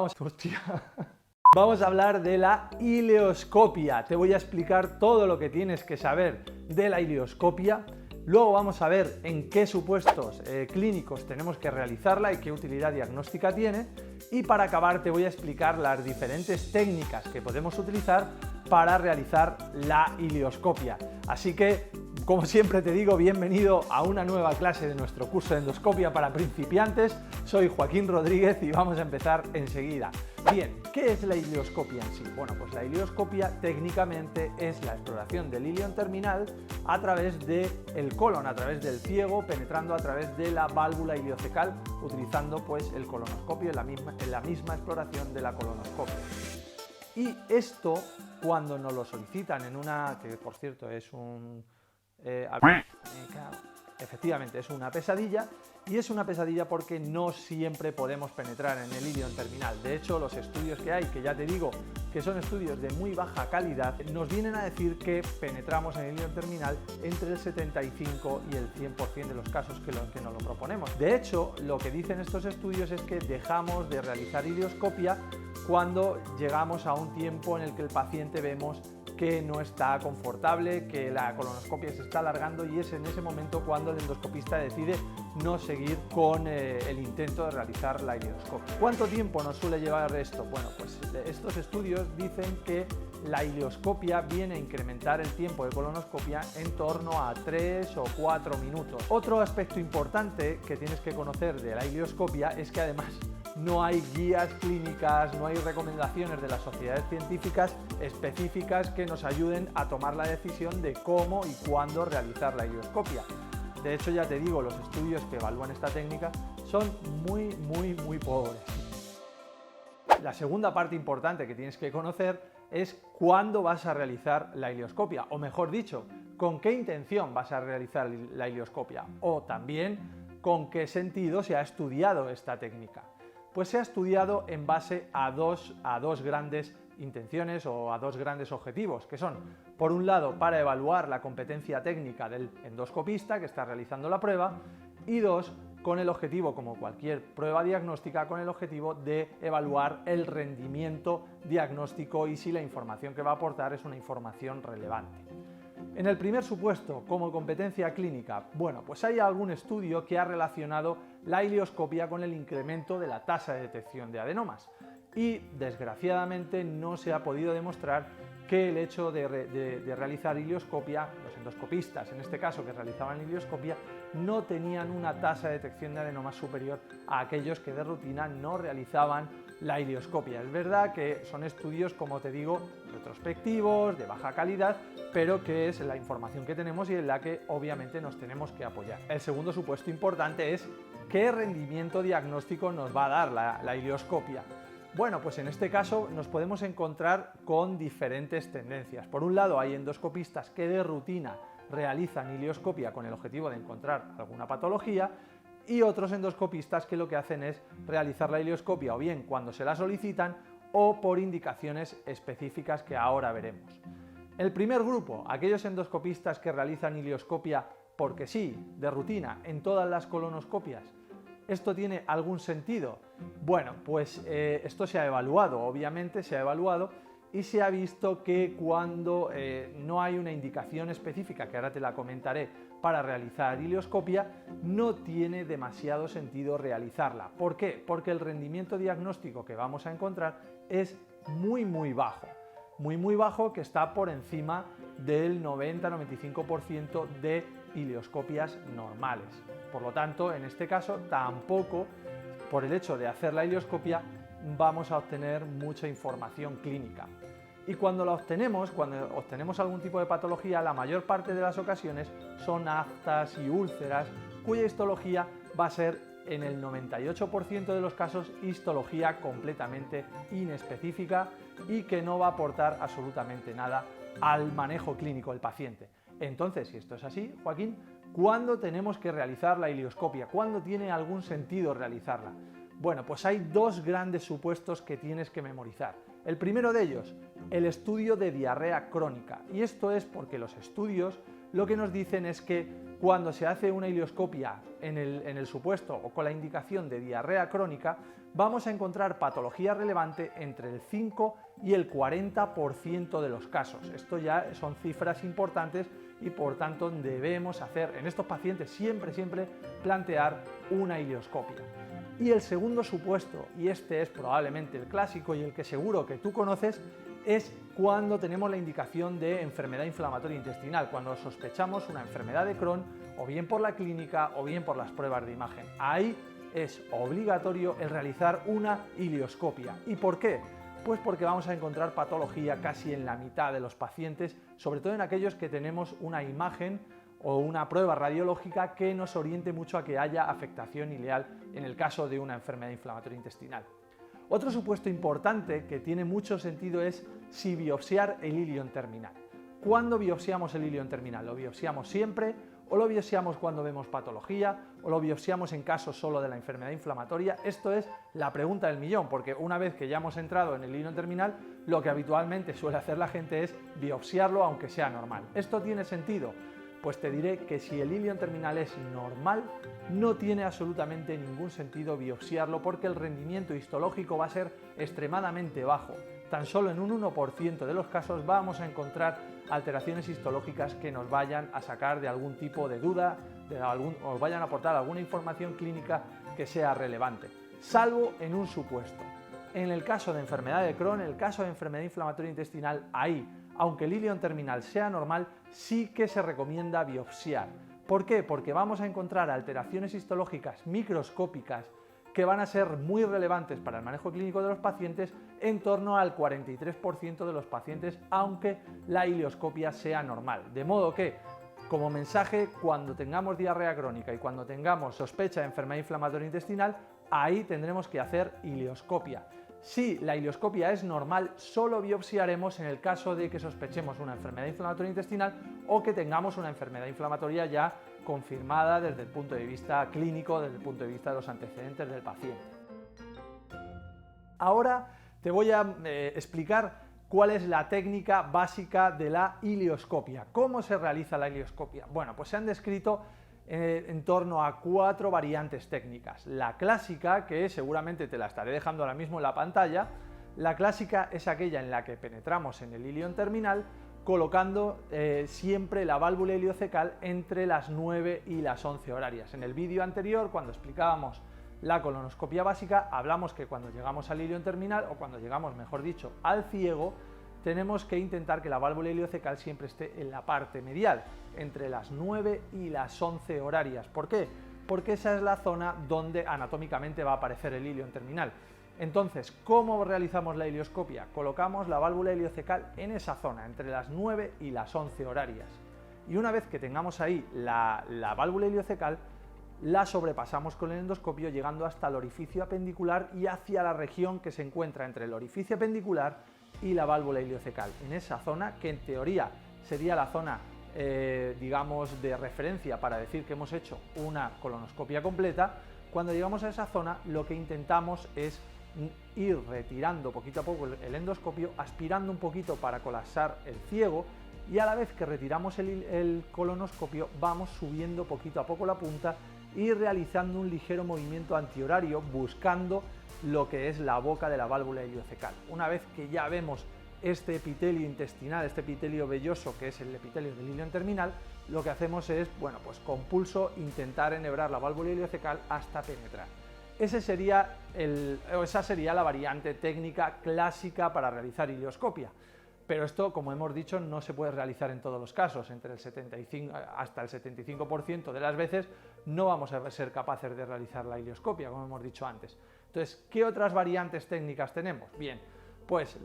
Hostia. Vamos a hablar de la ileoscopia. Te voy a explicar todo lo que tienes que saber de la ileoscopia. Luego vamos a ver en qué supuestos clínicos tenemos que realizarla y qué utilidad diagnóstica tiene. Y para acabar te voy a explicar las diferentes técnicas que podemos utilizar para realizar la ileoscopia. Así que, como siempre te digo, bienvenido a una nueva clase de nuestro curso de endoscopia para principiantes. Soy Joaquín Rodríguez y vamos a empezar enseguida. Bien, ¿qué es la ileoscopia en sí? Bueno, pues la ileoscopia técnicamente es la exploración del ilion terminal a través del colon, a través del ciego, penetrando a través de la válvula ileocecal, utilizando pues el colonoscopio en la misma exploración de la colonoscopia. Y esto, cuando nos lo solicitan en una, que por cierto es un... efectivamente es una pesadilla, y es una pesadilla porque no siempre podemos penetrar en el ilion terminal. De hecho, los estudios que hay, que ya te digo que son estudios de muy baja calidad, nos vienen a decir que penetramos en el ilion terminal entre el 75 y el 100% de los casos que nos lo proponemos. De hecho, lo que dicen estos estudios es que dejamos de realizar ileoscopia cuando llegamos a un tiempo en el que el paciente vemos que no está confortable, que la colonoscopia se está alargando, y es en ese momento cuando el endoscopista decide no seguir con el intento de realizar la ileoscopia. ¿Cuánto tiempo nos suele llevar esto? Bueno, pues estos estudios dicen que la ileoscopia viene a incrementar el tiempo de colonoscopia en torno a 3 o 4 minutos. Otro aspecto importante que tienes que conocer de la ileoscopia es que además no hay guías clínicas, no hay recomendaciones de las sociedades científicas específicas que nos ayuden a tomar la decisión de cómo y cuándo realizar la ileoscopia. De hecho, ya te digo, los estudios que evalúan esta técnica son muy pobres. La segunda parte importante que tienes que conocer es cuándo vas a realizar la ileoscopia, o mejor dicho, con qué intención vas a realizar la ileoscopia, o también con qué sentido se ha estudiado esta técnica. Pues se ha estudiado en base a dos grandes intenciones o a dos grandes objetivos, que son, por un lado, para evaluar la competencia técnica del endoscopista que está realizando la prueba, y dos, con el objetivo, como cualquier prueba diagnóstica, con el objetivo de evaluar el rendimiento diagnóstico y si la información que va a aportar es una información relevante. En el primer supuesto, como competencia clínica, bueno, pues hay algún estudio que ha relacionado la ileoscopia con el incremento de la tasa de detección de adenomas, y desgraciadamente no se ha podido demostrar que el hecho de realizar ileoscopia, los endoscopistas en este caso que realizaban ileoscopia, no tenían una tasa de detección de adenomas superior a aquellos que de rutina no realizaban la ileoscopia. Es verdad que son estudios, como te digo, retrospectivos, de baja calidad, pero que es la información que tenemos y en la que obviamente nos tenemos que apoyar. El segundo supuesto importante es qué rendimiento diagnóstico nos va a dar la ileoscopia. Bueno, pues en este caso nos podemos encontrar con diferentes tendencias. Por un lado, hay endoscopistas que de rutina realizan ileoscopia con el objetivo de encontrar alguna patología, y otros endoscopistas que lo que hacen es realizar la ileoscopia o bien cuando se la solicitan o por indicaciones específicas que ahora veremos. El primer grupo, aquellos endoscopistas que realizan ileoscopia porque sí, de rutina, en todas las colonoscopias. ¿Esto tiene algún sentido? Bueno, pues esto se ha evaluado, obviamente se ha evaluado, y se ha visto que cuando no hay una indicación específica, que ahora te la comentaré, para realizar ileoscopia, no tiene demasiado sentido realizarla. ¿Por qué? Porque el rendimiento diagnóstico que vamos a encontrar es muy bajo. Muy bajo, que está por encima del 90-95% de ileoscopias normales. Por lo tanto, en este caso, tampoco, por el hecho de hacer la ileoscopia, vamos a obtener mucha información clínica. Y cuando la obtenemos, cuando obtenemos algún tipo de patología, la mayor parte de las ocasiones son aftas y úlceras, cuya histología va a ser, en el 98% de los casos, histología completamente inespecífica y que no va a aportar absolutamente nada al manejo clínico del paciente. Entonces, si esto es así, Joaquín, ¿cuándo tenemos que realizar la ileoscopia? ¿Cuándo tiene algún sentido realizarla? Bueno, pues hay dos grandes supuestos que tienes que memorizar. El primero de ellos, el estudio de diarrea crónica. Y esto es porque los estudios lo que nos dicen es que cuando se hace una ileoscopia en el supuesto o con la indicación de diarrea crónica, vamos a encontrar patología relevante entre el 5 y el 40% de los casos. Esto ya son cifras importantes y por tanto debemos hacer en estos pacientes siempre plantear una ileoscopia. Y el segundo supuesto, y este es probablemente el clásico y el que seguro que tú conoces, es cuando tenemos la indicación de enfermedad inflamatoria intestinal, cuando sospechamos una enfermedad de Crohn, o bien por la clínica o bien por las pruebas de imagen. Ahí es obligatorio el realizar una ileoscopia. ¿Y por qué? Pues porque vamos a encontrar patología casi en la mitad de los pacientes, sobre todo en aquellos que tenemos una imagen o una prueba radiológica que nos oriente mucho a que haya afectación ileal en el caso de una enfermedad inflamatoria intestinal. Otro supuesto importante que tiene mucho sentido es si biopsiar el ilion terminal. ¿Cuándo biopsiamos el ilion terminal? ¿Lo biopsiamos siempre? ¿O lo biopsiamos cuando vemos patología? ¿O lo biopsiamos en caso solo de la enfermedad inflamatoria? Esto es la pregunta del millón, porque una vez que ya hemos entrado en el ilion terminal, lo que habitualmente suele hacer la gente es biopsiarlo aunque sea normal. ¿Esto tiene sentido? Pues te diré que si el ilion terminal es normal, no tiene absolutamente ningún sentido biopsiarlo porque el rendimiento histológico va a ser extremadamente bajo. Tan solo en un 1% de los casos vamos a encontrar alteraciones histológicas que nos vayan a sacar de algún tipo de duda, o vayan a aportar alguna información clínica que sea relevante, salvo en un supuesto. En el caso de enfermedad de Crohn, en el caso de enfermedad inflamatoria intestinal, ahí, aunque el ilion terminal sea normal, sí que se recomienda biopsiar. ¿Por qué? Porque vamos a encontrar alteraciones histológicas microscópicas que van a ser muy relevantes para el manejo clínico de los pacientes, en torno al 43% de los pacientes, aunque la ileoscopia sea normal. De modo que, como mensaje, cuando tengamos diarrea crónica y cuando tengamos sospecha de enfermedad inflamatoria intestinal, ahí tendremos que hacer ileoscopia. Si la ileoscopia es normal, solo biopsiaremos en el caso de que sospechemos una enfermedad inflamatoria intestinal o que tengamos una enfermedad inflamatoria ya confirmada desde el punto de vista clínico, desde el punto de vista de los antecedentes del paciente. Ahora te voy a explicar cuál es la técnica básica de la ileoscopia. ¿Cómo se realiza la ileoscopia? Bueno, pues se han descrito en torno a 4 variantes técnicas. La clásica, que seguramente te la estaré dejando ahora mismo en la pantalla, la clásica es aquella en la que penetramos en el ilion terminal colocando siempre la válvula iliocecal entre las 9 y las 11 horarias. En el vídeo anterior, cuando explicábamos la colonoscopia básica, hablamos que cuando llegamos al ilion terminal, o cuando llegamos, mejor dicho, al ciego, tenemos que intentar que la válvula iliocecal siempre esté en la parte medial, entre las 9 y las 11 horarias. ¿Por qué? Porque esa es la zona donde anatómicamente va a aparecer el ilion terminal. Entonces, ¿cómo realizamos la ileoscopia? Colocamos la válvula iliocecal en esa zona, entre las 9 y las 11 horarias. Y una vez que tengamos ahí la válvula iliocecal, la sobrepasamos con el endoscopio llegando hasta el orificio apendicular y hacia la región que se encuentra entre el orificio apendicular y la válvula iliocecal. En esa zona, que en teoría sería la zona digamos de referencia para decir que hemos hecho una colonoscopia completa, cuando llegamos a esa zona lo que intentamos es ir retirando poquito a poco el endoscopio, aspirando un poquito para colapsar el ciego, y a la vez que retiramos el colonoscopio vamos subiendo poquito a poco la punta y realizando un ligero movimiento antihorario buscando lo que es la boca de la válvula iliocecal. Una vez que ya vemos este epitelio intestinal, este epitelio velloso que es el epitelio del ilion terminal, lo que hacemos es, bueno, pues con pulso intentar enhebrar la válvula iliocecal hasta penetrar. Esa sería la variante técnica clásica para realizar ileoscopia. Pero esto, como hemos dicho, no se puede realizar en todos los casos. Entre el 75 hasta el 75% de las veces no vamos a ser capaces de realizar la ileoscopia, como hemos dicho antes. Entonces, ¿qué otras variantes técnicas tenemos? Bien, pues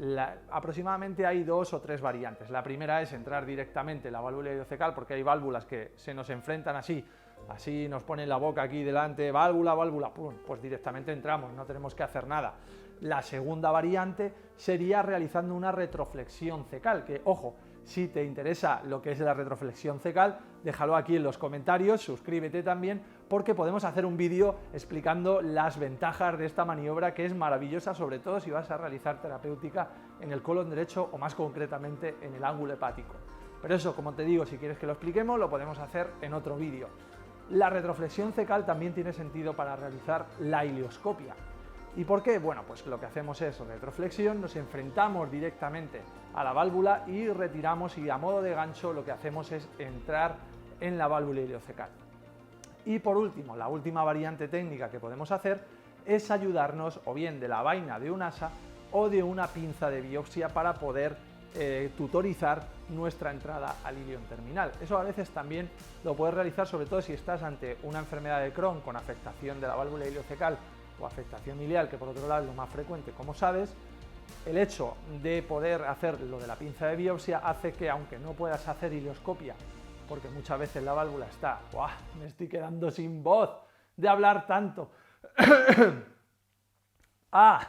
aproximadamente hay 2 o 3 variantes. La primera es entrar directamente en la válvula iliocecal, porque hay válvulas que se nos enfrentan así nos ponen la boca aquí delante, válvula, pum, pues directamente entramos, no tenemos que hacer nada. La segunda variante sería realizando una retroflexión cecal, que, ojo, si te interesa lo que es la retroflexión cecal, déjalo aquí en los comentarios, suscríbete también, porque podemos hacer un vídeo explicando las ventajas de esta maniobra, que es maravillosa, sobre todo si vas a realizar terapéutica en el colon derecho o más concretamente en el ángulo hepático. Pero eso, como te digo, si quieres que lo expliquemos, lo podemos hacer en otro vídeo. La retroflexión cecal también tiene sentido para realizar la ileoscopia. ¿Y por qué? Bueno, pues lo que hacemos es retroflexión, nos enfrentamos directamente a la válvula y retiramos, y a modo de gancho lo que hacemos es entrar en la válvula ileocecal. Y por último, la última variante técnica que podemos hacer es ayudarnos o bien de la vaina de un asa o de una pinza de biopsia para poder tutorizar nuestra entrada al ilion terminal. Eso a veces también lo puedes realizar, sobre todo si estás ante una enfermedad de Crohn con afectación de la válvula ileocecal o afectación ileal, que por otro lado es lo más frecuente, como sabes. El hecho de poder hacer lo de la pinza de biopsia hace que, aunque no puedas hacer ileoscopia, porque muchas veces la válvula está, ¡buah!, me estoy quedando sin voz de hablar tanto. ¡Ah!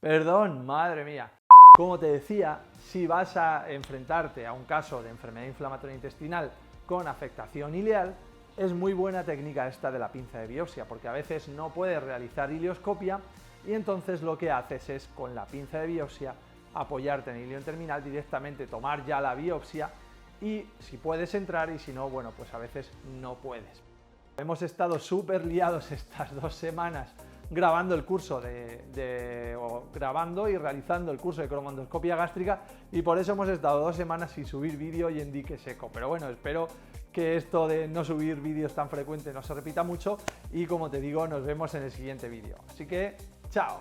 Perdón, madre mía. Como te decía, si vas a enfrentarte a un caso de enfermedad inflamatoria intestinal con afectación ileal, es muy buena técnica esta de la pinza de biopsia, porque a veces no puedes realizar ileoscopia y entonces lo que haces es, con la pinza de biopsia, apoyarte en el ilion terminal, directamente tomar ya la biopsia y si puedes entrar, y si no, bueno, pues a veces no puedes. Hemos estado súper liados estas 2 semanas grabando el curso grabando y realizando el curso de cromondoscopia gástrica, y por eso hemos estado 2 semanas sin subir vídeo y en dique seco. Pero bueno, espero que esto de no subir vídeos tan frecuente no se repita mucho y, como te digo, nos vemos en el siguiente vídeo. Así que, ¡chao!